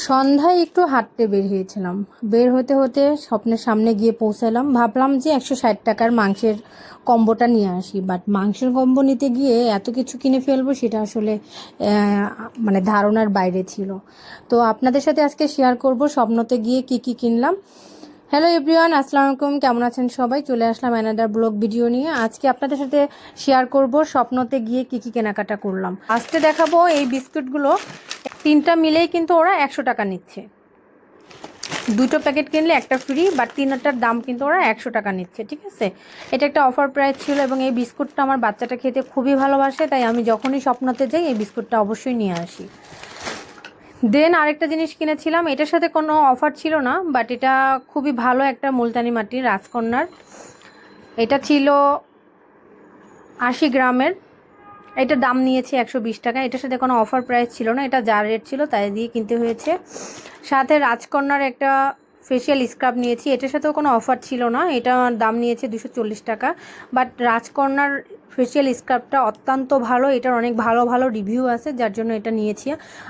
সন্ধ্যায় একটু হাঁটতে বের হয়েছিলাম। বের হতে হতে স্বপ্নের সামনে গিয়ে পৌঁছালাম। ভাবলাম যে 160 টাকার মাংসের কম্বোটা নিয়ে আসি, বাট মাংসের কম্বো নিতে গিয়ে এত কিছু কিনে ফেলবো সেটা আসলে মানে ধারণার বাইরে ছিল। তো আপনাদের সাথে আজকে শেয়ার করব স্বপ্নতে গিয়ে কি কি কিনলাম। হ্যালো এভরিওয়ান, আসসালামু আলাইকুম। কেমন আছেন সবাই? চলে আসলাম অ্যানাদার ব্লগ ভিডিও নিয়ে। আজকে আপনাদের সাথে শেয়ার করব স্বপ্নতে গিয়ে কি কি কেনাকাটা করলাম। আজকে দেখাবো এই বিস্কুটগুলো 3টা মিলেই কিন্তু ওরা 100 টাকা নিচ্ছে। 2টো প্যাকেট কিনলে একটা ফ্রি, বাট 3টার দাম কিন্তু ওরা 100 টাকা নিচ্ছে। ঠিক আছে, এটা একটা অফার প্রাইস ছিল এবং এই বিস্কুটটা আমার বাচ্চাটা খেতে খুবই ভালোবাসে, তাই আমি যখনই স্বপ্নতে যাই এই বিস্কুটটা অবশ্যই নিয়ে আসি। দেন আরেকটা জিনিস কিনেছিলাম, এটার সাথে কোনো অফার ছিল না, বাট এটা খুবই ভালো একটা মুলতানি মাটির রাজকন্যার। এটা ছিল 80 গ্রামের। এটার দাম নিয়েছে 120 টাকা। এটার সাথে কোনো অফার প্রাইস ছিল না, এটা যা রেট ছিল তাই দিয়ে কিনতে হয়েছে। সাথে রাজকন্যার একটা ফেশিয়াল স্ক্রাব নিয়েছি, এটার সাথেও কোনো অফার ছিল না, এটার দাম নিয়েছে 240 টাকা। বাট রাজকন্যার ফেশিয়াল স্ক্রাবটা অত্যন্ত ভালো, এটার অনেক ভালো ভালো রিভিউ আছে, যার জন্য এটা নিয়েছি।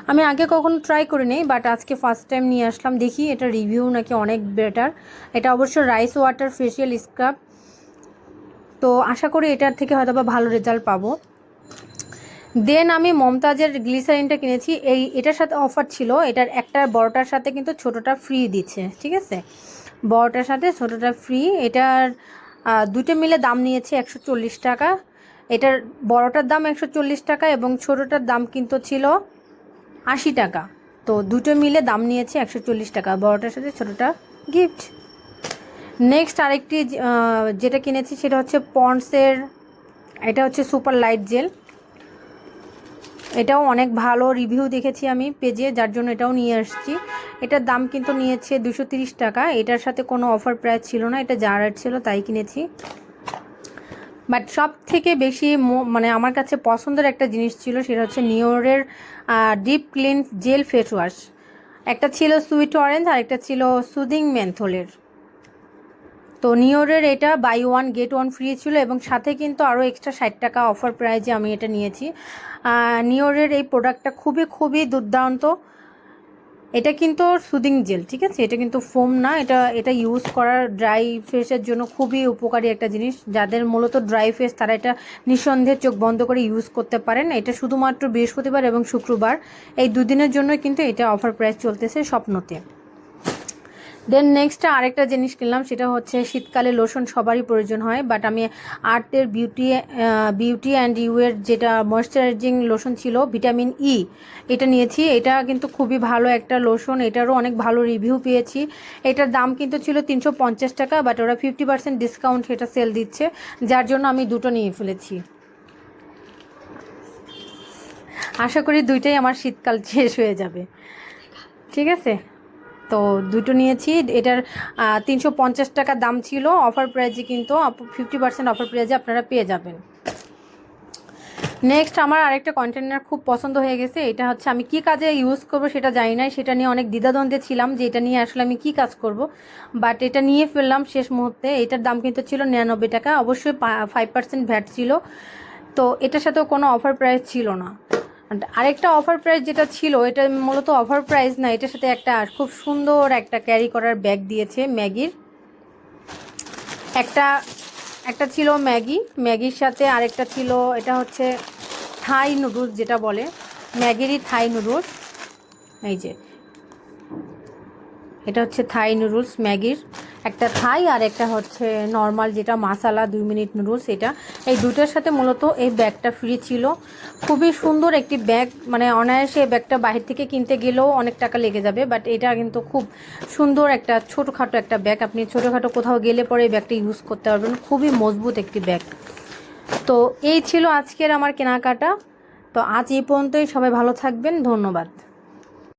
আমি আগে কখনো ট্রাই করি নাই, বাট আজকে ফার্স্ট টাইম নিয়ে আসলাম, দেখি এটা রিভিউ নাকি অনেক বেটার। এটা অবশ্য রাইস ওয়াটার ফেশিয়াল স্ক্রাব, তো আশা করি এটার থেকে হয়তো বা ভালো রেজাল্ট পাবো। দেন আমি মমতাজের গ্লিসারিনটা কিনেছি, এটার সাথে অফার ছিল, এটার একটা বড়টার সাথে কিন্তু ছোটোটা ফ্রি দিচ্ছে। ঠিক আছে, বড়টার সাথে ছোটোটা ফ্রি। এটার দুটো মিলে দাম নিয়েছে 140 টাকা। এটার বড়টার দাম 140 টাকা এবং ছোটোটার দাম কিন্তু ছিল 80 টাকা। তো দুটো মিলে দাম নিয়েছে 140 টাকা, বড়টার সাথে ছোটোটা গিফট। নেক্সট আরেকটি যেটা কিনেছি সেটা হচ্ছে পন্ডসের, এটা হচ্ছে সুপার লাইট জেল। এটাও অনেক ভালো রিভিউ দেখেছি আমি পেজে, যার জন্য এটাও নিয়ে আসছি। এটার দাম কিন্তু নিয়েছে 230 টাকা। এটার সাথে কোনো অফার প্রাইস ছিল না, এটা যা রেট ছিল তাই কিনেছি। বাট সব থেকে বেশি মানে আমার কাছে পছন্দের একটা জিনিস ছিল, সেটা হচ্ছে নিওরের deep clean gel face wash. একটা ছিল সুইট অরেঞ্জ আর একটা ছিল সুদিং মেন্থলের। তো নিওরের এটা বাই 1 গেট 1 ফ্রি ছিল এবং সাথে কিন্তু আরও এক্সট্রা 60 টাকা অফার প্রাইজে আমি এটা নিয়েছি। নিওরের এই প্রোডাক্টটা খুবই খুবই দুর্দান্ত। এটা কিন্তু সুদিং জেল, ঠিক আছে, এটা কিন্তু ফোম না। এটা ইউজ করার ড্রাই ফেসের জন্য খুবই উপকারী একটা জিনিস। যাদের মূলত ড্রাই ফেস তারা এটা নিঃসন্দেহে চোখ বন্ধ করে ইউজ করতে পারেন। এটা শুধুমাত্র বৃহস্পতিবার এবং শুক্রবার এই দুদিনের জন্য কিন্তু এটা অফার প্রাইস চলতেছে স্বপ্নতে। দেন নেক্সট আরেকটা জিনিস কিনলাম, সেটা হচ্ছে শীতকালে লোশন সবারই প্রয়োজন হয়, বাট আমি আর্থের বিউটি অ্যান্ড ইউয়ের যেটা ময়শ্চারাইজিং লোশন ছিল ভিটামিন ই, এটা নিয়েছি। এটা কিন্তু খুবই ভালো একটা লোশন, এটারও অনেক ভালো রিভিউ পেয়েছি। এটার দাম কিন্তু ছিল 350 টাকা, বাট ওরা 50% ডিসকাউন্ট সেটা সেল দিচ্ছে, যার জন্য আমি দুটো নিয়ে ফেলেছি। আশা করি দুইটাই আমার শীতকাল শেষ হয়ে যাবে। ঠিক আছে, তো দুটো নিয়েছি। এটার 350 টাকা দাম ছিল, অফার প্রাইজে কিন্তু 50% অফার প্রাইজে আপনারা পেয়ে যাবেন। নেক্সট আমার আরেকটা কন্টেনার খুব পছন্দ হয়ে গেছে। এটা হচ্ছে আমি কি কাজে ইউজ করব সেটা জানি না, সেটা নিয়ে অনেক দ্বিধাদ্বন্দ্বে ছিলাম যে এটা নিয়ে আসলে আমি কি কাজ করব, বাট এটা নিয়ে ফেললাম শেষ মুহূর্তে। এটার দাম কিন্তু ছিল 99 টাকা, অবশ্যই 5% ভ্যাট ছিল। তো এটার সাথেও কোনো অফার প্রাইস ছিল না। আরেকটা অফার প্রাইস যেটা ছিল, এটা মূলত অফার প্রাইস না, এটার সাথে একটা খুব সুন্দর একটা ক্যারি করার ব্যাগ দিয়েছে ম্যাগির। একটা ছিল ম্যাগির সাথে আরেকটা ছিল, এটা হচ্ছে থাই নুডলস যেটা বলে, ম্যাগিরই থাই নুডলস। এই যে এটা হচ্ছে থাই নুডলস, ম্যাগির একটা থাই আর একটা হচ্ছে নর্মাল যেটা মশালা 2 মিনিট নুডলস। এই দুটোর সাথে মূলত এই ব্যাগটা ফ্রি ছিল। খুবই সুন্দর একটি ব্যাগ, মানে অনায়াসে ব্যাগটা বাইরে থেকে কিনতে গেলেও অনেক টাকা লেগে যাবে, বাট এটা কিন্তু খুব সুন্দর একটা ছোটোখাটো একটা ব্যাগ। আপনি ছোটোখাটো কোথাও গেলে পরে এই ব্যাগটা ইউজ করতে পারবেন, খুবই মজবুত একটি ব্যাগ। তো এই ছিল আজকের আমার কেনাকাটা। তো আজ এই পর্যন্তই, সবাই ভালো থাকবেন, ধন্যবাদ।